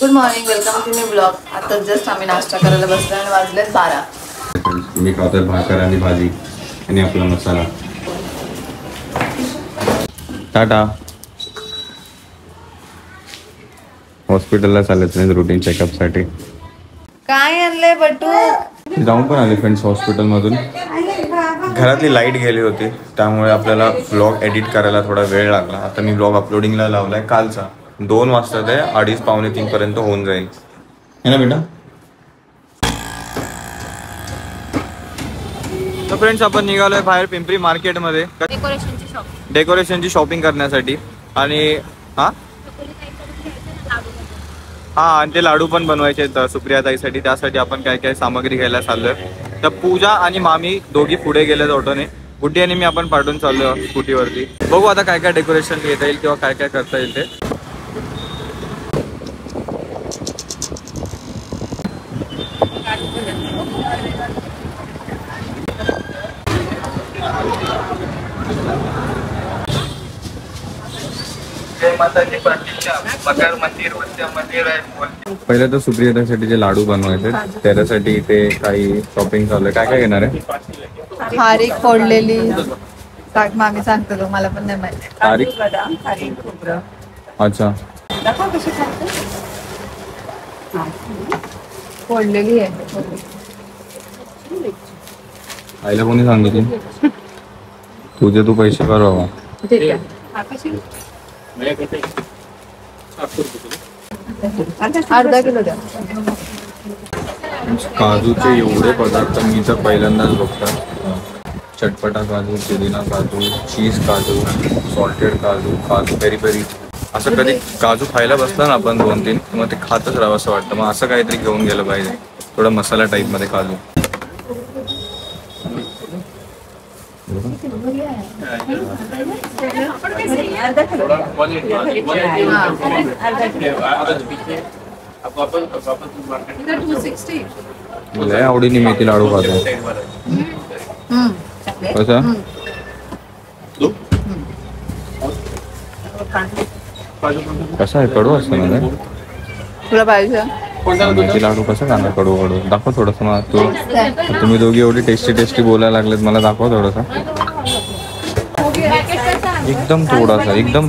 Good morning, welcome to new blog. आता just आम्ही नाश्ता करायला बसलो आणि वाजलेत 12. मी खातोय भाकर आणि भाजी आणि आपला मसाला. टाटा. हॉस्पिटलला चालत नाही रुटीन चेकअप साठी. काय आणलंय बटू? जाऊन पण आले फ्रेंड्स हॉस्पिटल मधून. घरातली लाईट गेली होती त्यामुळे आपल्याला व्लॉग एडिट करायला थोडा वेळ लागला. आता मी व्लॉग अपलोडिंगला लावलाय कालचा. 2 वाजता ते 2:30 पावणे 3 पर्यंत होऊन जाईल है ना बेटा. तर फ्रेंड्स आपण निघालोय बाहेर पिंपरी मार्केटमध्ये डेकोरेशनची शॉपिंग करण्यासाठी. आणि आणि ते लाडू पण बनवायचे आहेत सुप्रियाताईसाठी. त्यासाठी आपण काय काय सामग्री घ्यायला चाललोय. तर पूजा आणि मामी दोघी पुढे गेल्यात ऑटोने. गुड्डी आणि मी आपण पाठवून चाललो स्कूटीवरती. बघू आता काय काय डेकोरेशन घेता येईल किंवा काय काय करता येईल ते. पहिले तर सुप्रियाताईसाठी जे लाडू बनवायचे त्याच्यासाठी ते काही शॉपिंग चालू आहे. काय काय घेणार आहे? खारीक फोडलेली. मामी सांगतो तो, मला पण नाही माहिती. खारीक. अच्छा. फोडलेली आहे. आईला कोणी सांगितलं? तुझे तू पैसे कर बाबा. ठीक आहे. अर्धा किलो द्या. काजूचे एवढे पदार्थ मी तर पहिल्यांदाच बघतो. चटपटा काजू, पुदिना काजू, चीज काजू, सॉल्टेड काजू, काजू पेरी पेरी. असं कधी काजू खायला बसला ना आपण 2-3 मग ते खातच राहावं असं वाटतं. मग असं काहीतरी घेऊन गेलं पाहिजे थोडं मसाला टाईप मध्ये काजू. लय आवडीने मेथी लाडू खातो. कसं कसं आहे? कडू असतं ना तुला पाहिजे? मेथी लाडू कसं खाणार कडू कडू? दाखव थोडस. मग तुम्ही दोघी एवढी टेस्टी बोलायला लागलेत, मला दाखवा थोडस. एकदम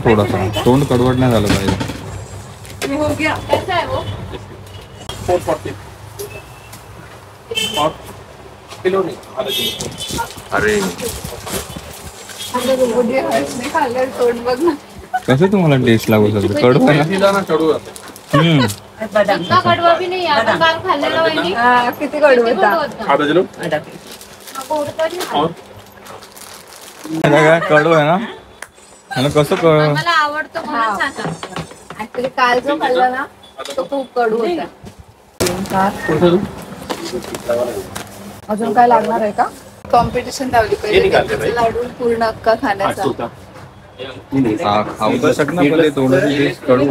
थोडासा तोंड कडवट नाही झालं पाहिजे. अरे कसं तुम्हाला टेस्ट लागू शकतो? कडू आहे ना? किती कडू होता? कडू आहे ना? आणि कसं मला आवडतो. ऍक्च्युली काल जो खाल्ला ना तो खूप कडू होता. अजून काय लागणार आहे का? कॉम्पिटिशन लावली पाहिजे लाडू पूर्ण अक्का खाण्याचा. खाऊ तर शकणार पण थोडं टेस्ट कडू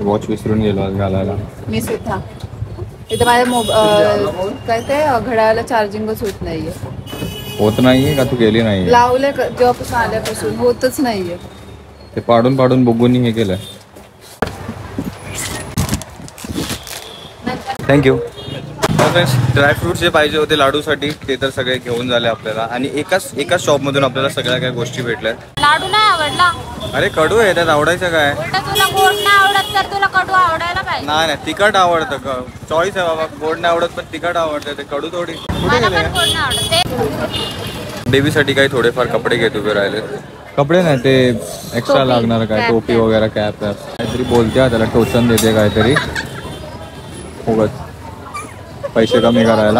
वॉच विसरून गेलो घालायला मी सुद्धा. इथे माझ्या काय ते घड्याळाला चार्जिंगच होत नाहीये. होत नाहीये का? तू गेली नाही? लावले जेव्हापासून आल्यापासून होतच नाहीये. ते पाडून बघून हे केलंय. थँक्यू. ड्रायफ्रुट्स जे पाहिजे होते लाडूसाठी ते तर सगळे घेऊन झाले आपल्याला. आणि एकाच शॉप मधून आपल्याला सगळ्या काही गोष्टी भेटल्या. लाडू नाही आवडला? अरे कडू आहे, त्यात आवडायचं काय? तुला गोड नाही आवडत तर तुला कडू आवडायला पाहिजे. नाही तिखट आवडतं. चॉईस आहे बाबा. गोड नाही आवडत पण तिखट आवडतं. ते कडू थोडी. मला पण गोड नाही आवडत. बेबीसाठी काही थोडेफार कपडे घेत उभे राहिले. कपडे नाही ते एक्स्ट्रा लागणार काय, टोपी वगैरे कॅप काहीतरी बोलते. त्याला टोचन देते काहीतरी उगाच पैसे कमी करायला.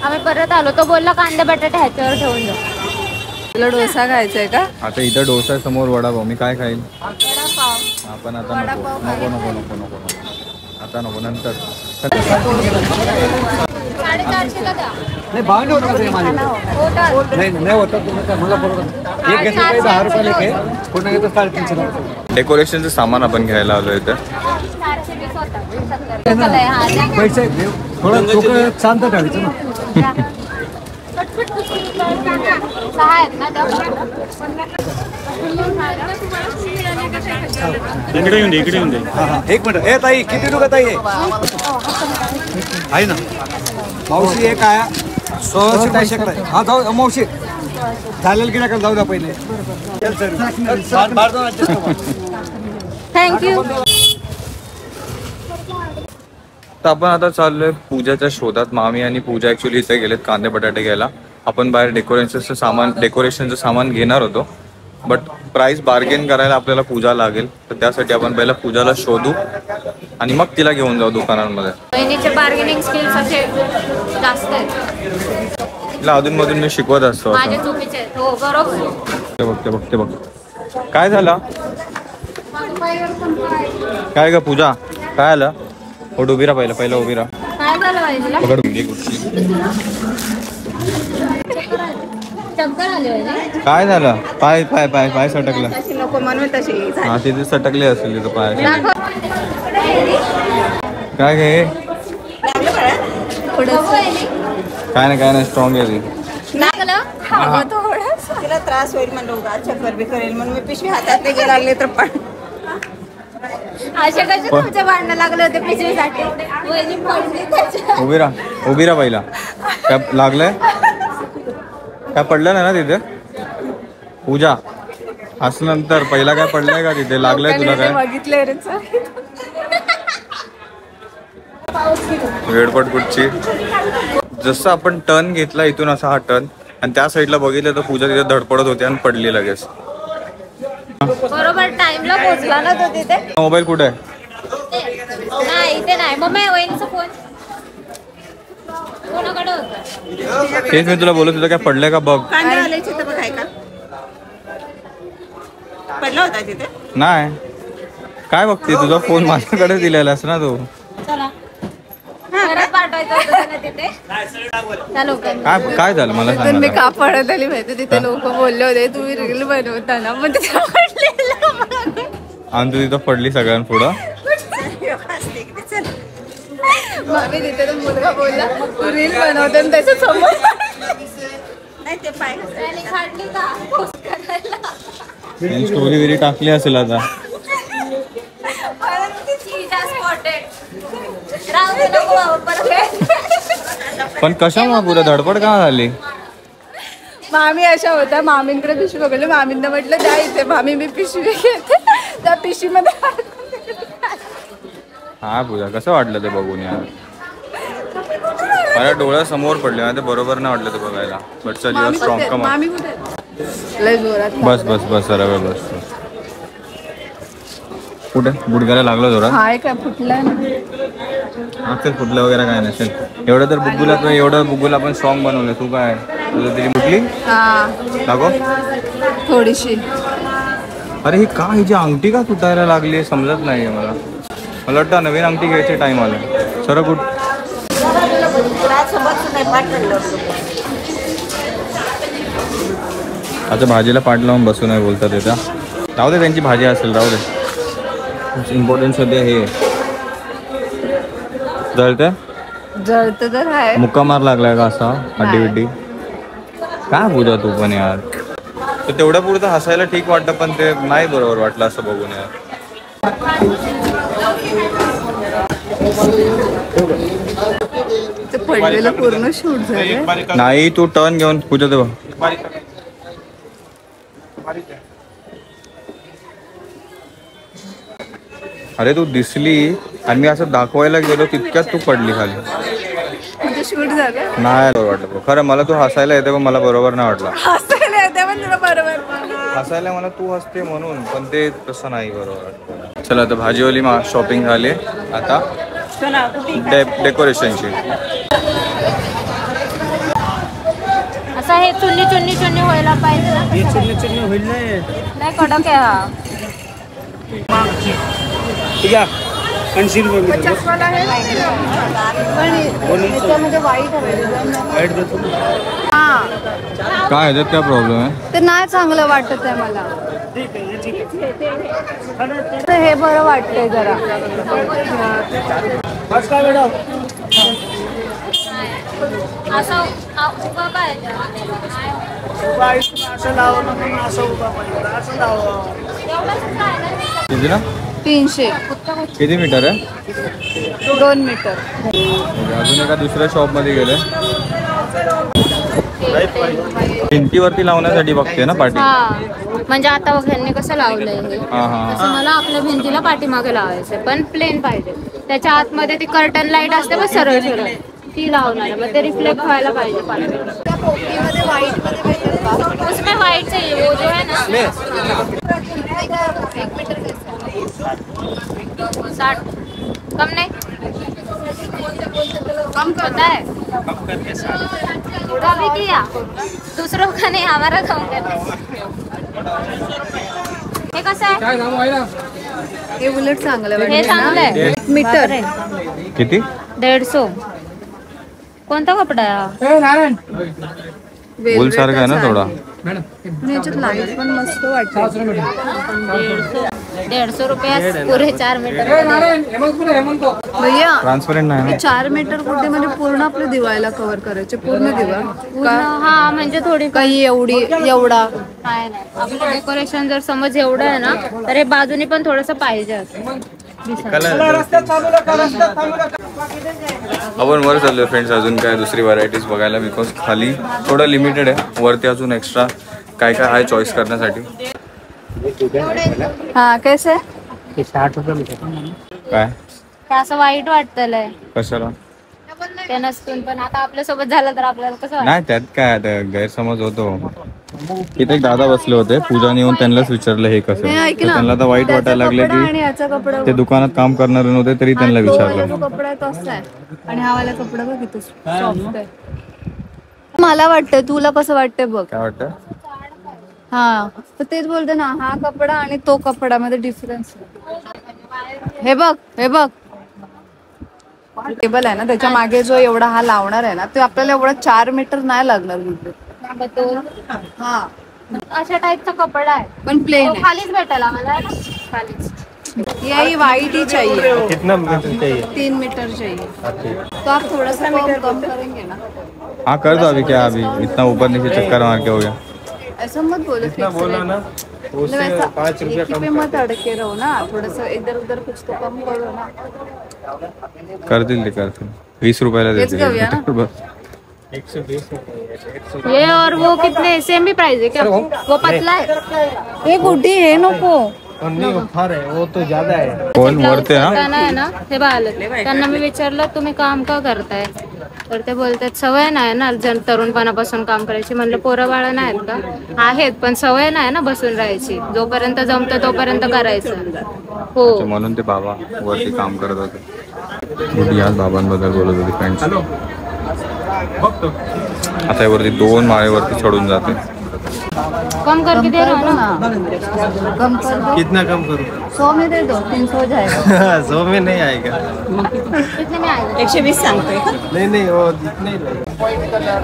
आम्ही परत आलो तो बोलला कांदे बटाटे ह्याच्यावर ठेवून जा. तुला डोसा खायचाय का? आता इथं डोसा समोर वडापाव. मी काय खाईल? वडापाव. आपण आता नको आता नको नंतर. डेकोरेशनचं सामान आपण घ्यायला आलो इथं. पैसे थोडं शांत ठेवायचं ना. सहा आहेत ना त्या? इकडे येऊन दे, इकडे येऊन दे. एक मिनिट. ए ताई, किती रुपये ताई आहे ना? मावशी एक आहे 1600 पैसे. हा जाऊ मावशी चालेल की नाही जाऊ द्या पहिले. थँक्यू. तर आपण आता चाललोय पूजाच्या शोधात. मामी आणि पूजा ऍक्च्युली इथे गेलेत कांदे बटाटे घ्यायला. आपण बाहेर डेकोरेशनचं सामान घेणार होतो, बट प्राइस बार्गेन करायला आपल्याला पूजा लागेल. तर त्यासाठी आपण पहिला पूजाला शोधू आणि मग तिला घेऊन जाऊ दुकानांमध्ये. बहिणीचे बार्गेनिंग स्किल्स असे जास्त आहेत. तिला अधूनमधून मी शिकवत असतो. माझे चुकीचे आहेत. हो बरोबर. ते बघ काय झालं. काय ग पूजा काय आलं. हो उभी राहा पहिला उभी राहा. काय झालं पाहिजे? पकड घे कुठची. चक्कर आली पाहिजे. काय झालं. पाय सटकला. नको म्हणून तशी हा तिथे सटकले असेल तिथं पाय. काय घे. काय नाही स्ट्रॉंग आहे ती. तिला त्रास होईल म्हणलं उगा चक्कर बी करेल म्हणून मी पिशवी हातात नाही लागले तर पण अशा कशा तुमचे भांडणं लागले होते पिशवीसाठी? वहिनी पडली त्याच्या. उभी राहा पहिला. काय लागलंय. काय पडलं नाही ना तिथे. पूजा असल्यानंतर पहिला काय पडलंय का तिथे. लागलंय तुला काय. बघितलंय रे. वेडपट कुठची. जसं आपण टर्न घेतला इथून असा हा टर्न आणि त्या साईडला बघितलं तर पूजा तिथे धडपडत होती आणि पडली लगेच. बरोबर टाइमला पोहोचला ना तो तिथे. मोबाईल कुठे आहे. नाही इथे नाही. मम्मी वहिनीचा फोन कोणाकडे होता? तेच मी तुला बोलत होतं काय पडलंय का बघ. कांदे आल्याचे तर बघाय का पडला होता तिथे. नाही काय बघते तुझा फोन माझ्याकडे दिलेलास ना तू. चला परत पाठवायचं होतं ना तिथे. चालू काय झालं मला सांग. मी का पडत आली माहिती तिथे लोक बोलले होते तुम्ही रील बनवताना मग तिथे आणि तू तिथं पडली सगळ्यांपुढं. मामी तिथे तो मुलगा बोलला तू रील बनवते आणि त्याच्या समोर नाही ते पाय काढली का पोस्ट करायला. स्टोरी वेरी टाकली असेल आता. पण कशामुळे पुढे धडपड का झाली. मामी अशा होत्या. मामींकडे पिशवी बघितली. मामींना म्हटलं द्या इथे. मामी मी पिशवी घेते. त्या पिशवीमध्ये हा पूजा कसं वाटलं ते बघून यार. माझ्या डोळ्यासमोर पडले. ते बरोबर नाही वाटलं ते बघायला. बट चल युअर स्ट्रॉंग कम. मामी कुठे लय जोरात. बस सरळ बस. कुठे गुडघ्याला लागलं जोरात. हाय काय फुटलाय ना. असेल फुटलं वगैरे काय नसेल. एवढं तर बुग्गूला आपण स्ट्रॉंग बनवलं. तू काय तुझं तरी फुटली. दाखव थोडीशी. अरे ही का हिची अंगठी का तुटायला लागली समजत नाही मला. मला वाटतं नवीन अंगठी घ्यायची टाइम आला. सर कुठ आता भाजीला पाठ लावून बसू नाही बोलतात येत्या. राहू दे त्यांची भाजी असेल राहू दे. इम्पॉर्टन्स सध्या हे जळत तर आहे. मुक्का मार लागलाय का असा हड्डी बिड्डी. काय पूजा तू पण यार. तर तेवढ्या पुरतं हसायला ठीक वाटतं पण ते नाही बरोबर वाटलं असं बघून यार. ते पडलेलं पूर्ण शूट झालं. नाही तू टर्न घेऊन पूजा ते बघ. अरे तू दिसली आणि मी असं दाखवायला गेलो तितक्यात तू पडली खाली. शूट झालं नाही बरोबर वाटलं खरं. मला तू हसायला येते पण मला बरोबर नाही वाटलं. हसायला येते पण तुला बरोबर हसायला मला तू हसते म्हणून पण ते तसं नाही बरोबर वाटलं. चला आता भाजीवाली शॉपिंग झाली. आता डेकोरेशनची. असं हे चुन्नी व्हायला पाहिजे. चुन्नी होईल नाही कडक आहे हा. ठीक आहे 80 रुपये. चष्माला आहे पण त्याच्यामध्ये वाईट काय ह्याच्यात काय प्रॉब्लेम आहे. ते नाही चांगलं वाटत आहे मला. हे बरं वाटतंय जरा. असं उभा पाहिजे. असं लावलं म्हणून असं उभा पाहिजे असं लावा. एवढंच काय ना. किती ना 300. किती मीटर आहे? 2 मीटर. अजून एका दुसऱ्या शॉपमध्ये गेले. भिंतीवरती लावण्यासाठी बघते ना पाठी. हा म्हणजे आता बघ ह्यांनी कसं लावलंय हे. हा तसं मला आपल्या भिंतीला पाठीमागे लावायचं पण प्लेन पाहिजे. त्याच्या आतमध्ये ती कर्टन लाईट असते बघ सरळ सरळ ती लावणार मग ते रिफ्लेक्ट व्हायला पाहिजे पाणी. त्या पोपटीमध्ये व्हाईटमध्ये भेटेल का? उसमें व्हाइट चाहिए वो जो है ना 1 मीटर कैसा? 60 कम नहीं कम करता है कभी किया दूसरों का नहीं हमारा कम करता है. हे कसं आहे? हे उलट चांगलं हे वाटतं चांगलं ना. आहे. मीटर. किती? 150. कोणता कपडा आहे? वूल सारखा आहे ना थोडा. याच्यात लाईट पण मस्त वाटते. 150 रुपये पुरे 4 मीटर. भैया ट्रान्सपरंट नाही ना. 4 मीटर कुठे म्हणजे पूर्ण आपल्या दिवाळीला कव्हर करायचे पूर्ण दिवा पूर्ण हा म्हणजे थोडी काही एवढा काय नाही. आपलं डेकोरेशन जर समज एवढं आहे ना तर हे बाजूनी पण थोडस पाहिजे असं. आपण वर चाललोय फ्रेंड्स. अजून काय दुसरी व्हरायटीज बघायला बिकॉज खाली थोडं लिमिटेड आहे. वरती अजून एक्स्ट्रा काय काय आहे चॉईस करण्यासाठी. हा कैसे 60 रुपये मीटर. काय ते असं वाईट वाटतलंय कशाला? ते नसतून पण आता आपल्यासोबत झालं तर आपल्याला कसं वाटतं? नाही त्यात काय आता गैरसमज होतो. इथे एक दादा बसले होते पूजाने येऊन त्यांनाच विचारलं हे कसं नाही, ऐक तर ना. त्यांना तर वाईट वाटायला लागले आणि की याचा कपडा ते दुकानात काम करणारे नव्हते तरी त्यांना हा, तो वाला विचारलं. जो कपडा आहे तो असा आहे आणि हा वाला कपडा बघ इथे सॉफ्ट आहे. मला वाटतंय तुला कसं वाटतंय बघ. काय वाटतं? हा तर तेच बोलते ना हा कपडा आणि तो कपडा मध्ये डिफरन्स. हे बघ टेबल आहे ना त्याच्या मागे जो एवढा हा लावणार आहे ना ते आपल्याला एवढा 4 मीटर नाही लागणार बिलकुल. हा अशा टाईपचा कपडा आहे पण प्लेन तो खालीच भेटेल आम्हाला खालीच. यही वाइट ही चाहिए. कितना मीटर चाहिए? 3 मीटर चाहिए. तो आप थोड़ा सा कम करेंगे ना. हाँ कर दो अभी. क्या अभी इतना ऊपर नीचे चक्कर मार के हो गया. ऐसा मत बोलो. बोला ना मतलब ऐसा 5 रुपया एक ही पे मत अड़के रहो ना. थोड़ा सा इधर उधर कुछ तो कम करो ना. करतील ते करतील. 20 रुपयाला हेच घेऊया ना. देते बस. 120 रुपये. ये और वो कितने सेम भी प्राइस है क्या? वो पतला है. हे कुठे हे नको. नहीं वो फार है वो तो ज्यादा है. कोण वरते हा? त्यांना आहे ना हे बाळाला त्यांना मी विचारलं तुम्ही काम का करताय तर ते बोलतात सवय नाही ना जण तरुणपणापासून काम करायची. म्हणलं पोरं बाळ नाहीत का? आहेत पण सवय नाही ना बसून राहायची. जोपर्यंत जमतं तोपर्यंत करायचं. हो म्हणून ते बाबा वरती काम करत होते. याच बाबांबद्दल बोलत होते फ्रेंड्स. आता यावरती 2 माळेवरती चढून जाते. कम करके दे रहा हूं ना. कम कर दो. कितना कम करूँ? 100 में दे दो. 300 हो जाएगा. 100 में नहीं आएगा. कितने में आएगा? 120 सांगतोय का? नहीं वो इतना ही लगेगा.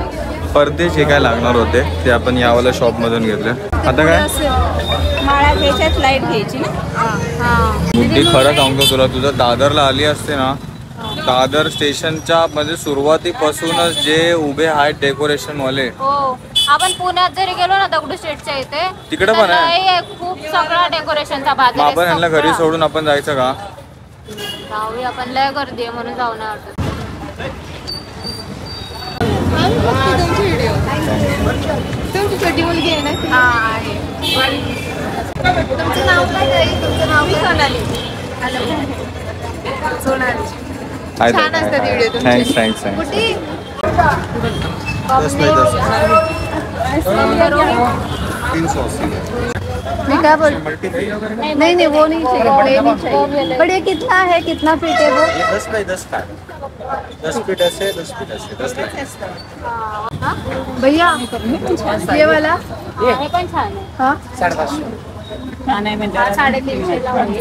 पडदे जे काय लागणार होते ते आपण यावाल्या शॉप मधून घेतले. आता काय माळा घ्यायच्यात लाईट घ्यायची ना. हा बुद्धी खरं सांगतो तुला. तुझं दादरला आली असते ना दादर स्टेशनच्या म्हणजे सुरुवातीपासूनच जे उभे आहेत डेकोरेशन वाले. हो आपण पुण्यात जरी गेलो ना दगडूशेठच्या इथे तिकडे पण आहे. खूप सगळा डेकोरेशनचा भाग मग आपण ह्यांना घरी सोडून आपण जायचं का? जाऊया आपण लय गर्दी आहे म्हणून जाऊ नाही वाटत. तुमची छोटी मुलगी आहे ना. हा आहे. तुमचं नाव काय ताई? तुमचं नाव सोनाली. सोनाली. छान असतात व्हिडिओ तुमचे. थँक्स. कुठे? मैं क्या बोल नहीं वो नहीं चाहिए. ये नहीं चाहिए. बट ये कितना है कितना फीट है वो? 10 बाय 10 का 10 फीट ऐसे 10 फीट ऐसे 10 लाख. भैया ये वाला हे पण छान आहे. हाँ 550. 350 ला होईल.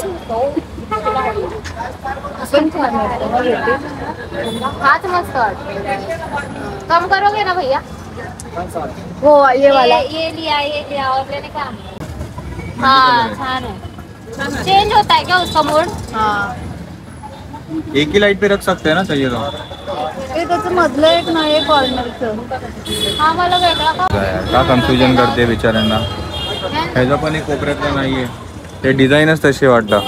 पण छान आहे. हाच मस्त वाटतो. कम करोगे ना भैया? वो ये वाला ये लिया और लेने का. हाँ छान है. चेंज होता है क्या उसका मूड? हाँ एक ही लाइट पे रख सकते हैं ना, चाहिए तो ते त्याचं मधलं एक नाही आहे कॉर्नरचं. हा मला वेगळा का का कन्फ्युजन करते बिचाऱ्यांना. ह्याचा पण एक कोपऱ्यातला नाहीये, ते डिझाईनच तशी वाटतं.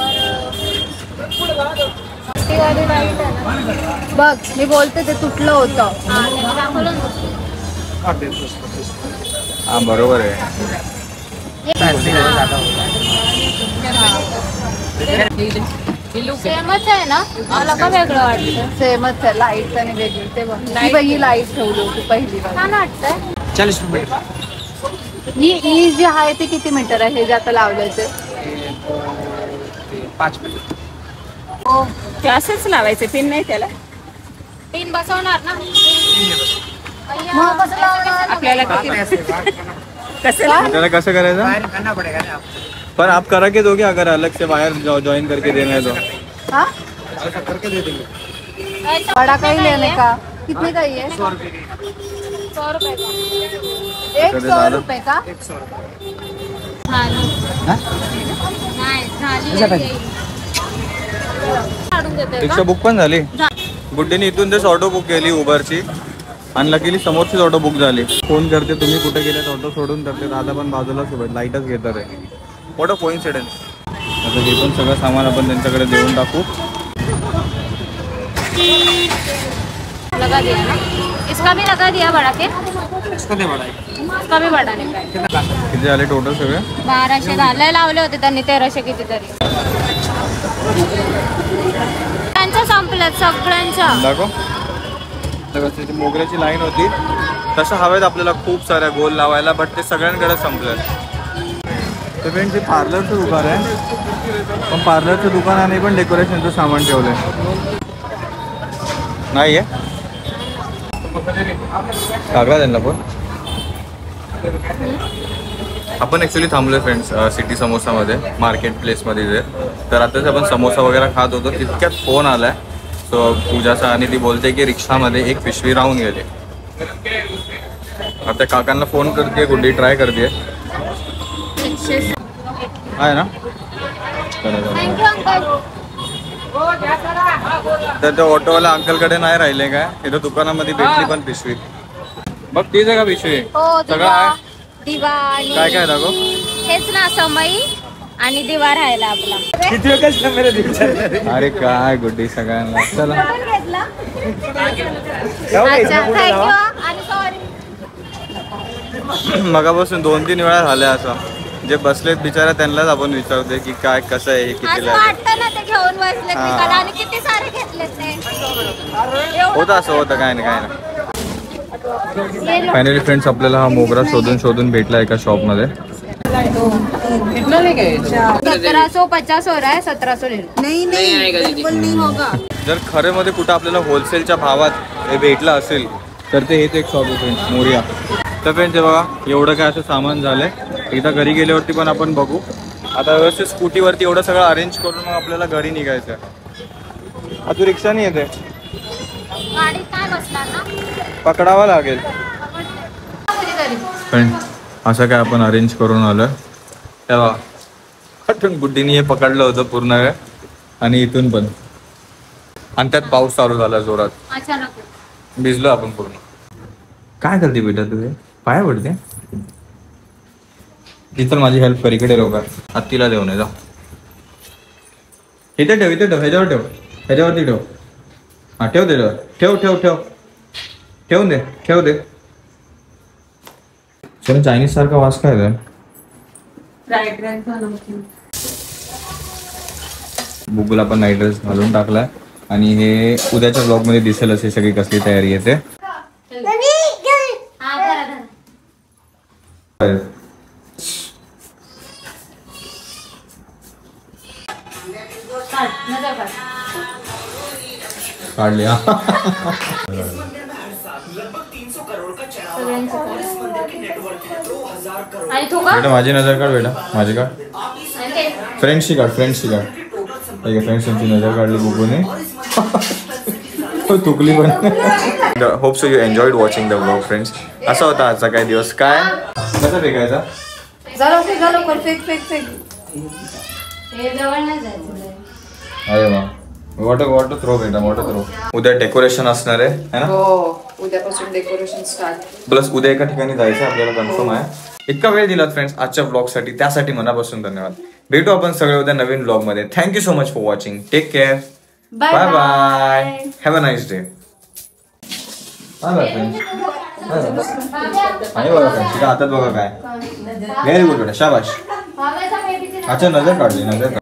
ती वाली लाईट आहे ना. बघ मी बोलते ते तुटलं होतं. हा, त्याने दाखवलं ना. हा बरोबर आहे. सेमच आहे ना, मला का वेगळं वाटतं. सेमच आहे, लाईट आणि वेगळी. ते बघ ही लाईट ठेवली होती पहिली बार. छान वाटतंय. 40 रुपये. ही जी आहे ती किती मीटर आहे हे जे आता लावल्याचे? 5 मीटर. हो ते असंच लावायचे, पिन नाही त्याला. पिन बसवणार ना. मग कसं लावणार? आपल्याला किती कसं त्याला कसं करायचं? वायर करना पड़ेगा ना आप. पर आप करा के दोगे अगर अलग से वायर ज्वाइन करके देना है तो? हाँ ऐसा करके दे देंगे. बड़ा का ही लेने का. कितने का ये? 100 रुपये की. 100 रुपये का. एक 100 रुपये का? 100 रुपये. झाली. हाँ? नाही झाली कशा नाही. काढून देते रिक्षा का? बुक पण झाली. गुड्डीने इथून तेच ऑटो बुक केली उबरची आणि लकीली समोरचीच ऑटो बुक झाली. फोन करते तुम्ही कुठे गेल्यात, ऑटो सोडून करते. दादा पण बाजूला सोबत लाईटच घेतात आहे. मोठं कोइन्सिडन्स. आता हे पण सगळं सामान आपण त्यांच्याकडे देऊन टाकू. लगा दिया ना. इसका भी लगा दिया बड़ा के. इसको दे बड़ा है. इसका भी बड़ा नहीं काय. कितना लागत? किती झाले टोटल सगळे? 1200 घालायला लावले होते त्यांनी, 1300 कितीतरी. त्यांच्या संपल्यात सगळ्यांच्या. दाखव. त्याची मोगऱ्याची लाईन होती, तसं हवेत आपल्याला खूप साऱ्या गोल लावायला, बट ते सगळ्यांकडे संपलं. तर फ्रेंड्स, हे पार्लरचं दुकान आहे, पण पार्लरच्या दुकानाने पण डेकोरेशनचं सामान ठेवलंय. नाही आहे कागदा त्यांना पण. आपण ॲक्च्युली थांबलोय फ्रेंड्स सिटी समोसामध्ये, मार्केट प्लेसमध्ये जे. तर आताच आपण समोसा वगैरे खात होतो, तितक्यात फोन आलाय. सो पूजाचा, आणि ती बोलते की रिक्षामध्ये एक पिशवी राहून गेली. आता काकांना फोन करते, गुड्डी ट्राय करते. आहे ना? Thank you uncle. तर त्या ऑटोवाल्या अंकलकडे नाही राहिले काय, इथं दुकानामध्ये भेटली पण पिशवी. बघ तीच आहे का पिशवी? हो, सगळं आहे. दिवा आणि काय काय दाखव. हेच ना, समई आणि दिवा राहिला आपला. किती वेळ कसं मेरे दिवसाला. अरे काय गुड्डी सगळ्यांना. चला अच्छा, थँक्यू आणि सॉरी. मगापासून 2-3 वेळा झाल्या असं. जे बसलेत बिचारा त्यांनाच आपण विचारते की काय कसं आहे, असं कितीला आहे. वाटतं ना ते घेऊन बसले हा. तिकडे, आणि किती सारे घेतले ते. होतं असं होतं, काय नाही काय नाही. हे लो- फायनली फ्रेंड्स, आपल्याला हा मोगरा शोधून भेटला एका शॉपमध्ये. 1750 हो रहा है, 1700 ले लो. जर खरेमध्ये कुठं आपल्याला होलसेलच्या भावात हे भेटलं असेल तर ते हेच एक शॉप आहे फ्रेंड्स, मोरिया. तर फ्रेंड्स हे बघा, एवढं काय असं सामान झालंय. एकदा घरी गेल्यावरती पण आपण बघू. आता व्यवस्थित स्कूटीवरती एवढं सगळं अरेंज करून मग आपल्याला घरी निघायचं आहे. आता रिक्षाने येते, गाडीत काय बसणार ना. पकडावं लागेल. कधीतरी. फ्रेंड असं काय आपण अरेंज करून आलो तेव्हा हटून गुड्डीने हे पकडलं होतं पूर्ण वेळ, आणि इथून पण. आणि त्यात पाऊस चालू झाला जोरात, अचानक. भिजलो आपण पूर्ण. काय करते बेटा तू? हे पाया पडते. ती तर माझी हेल्प कर. इकडे रोगा, हत्तीला देऊ नये. जा इथे ठेव, इथे ठेव, ह्याच्यावर ठेव, ह्याच्यावरती ठेव. हा ठेव, त्याच्यावर ठेव ठेव ठेव ठेवून दे, ठेव दे. चला, चायनीज सारखा वास काय आहे? बुगुला पण नाईट ड्रेस घालून टाकलाय, आणि हे उद्याच्या ब्लॉग मध्ये दिसेल अशी सगळी कसली तयारी येते. हा, धरा, धरा. काढ, नजर काढ. काढली हा. आणि तू का? बेटा माझी नजर काढ, बेटा माझी काढ. आणि ते? फ्रेंड्सची काढ, फ्रेंड्सची काढ. फ्रेंड्सची नजर काढली बुगूने. तुकली पण. Hope so you enjoyed watching the vlog friends. असा होता आजचा काय दिवस. काय कसा फेकायचा? झालं फेक फेक फेक. हे जवळ नाही जायचं. अरे वा, वॉटर थ्रो बेटा वॉटर थ्रो. उद्या डेकोरेशन असणार आहे है ना. हो उद्यापासून डेकोरेशन स्टार्ट. प्लस उद्या एका ठिकाणी जायचं आपल्याला कन्फर्म आहे. इतका वेळ दिलात फ्रेंड्स आजच्या ब्लॉग साठी त्यासाठी मनापासून धन्यवाद. भेटू आपण सगळे उद्या नवीन ब्लॉग मध्ये. Thank you so much for watching. Take care. Bye bye. Have a nice day. Bye bye friends. आणि बघा फ्रेंड्स तिच्या हातात बघा काय. व्हेरी गुड बेटा शाबाश. अच्छा नजर काढली नजर.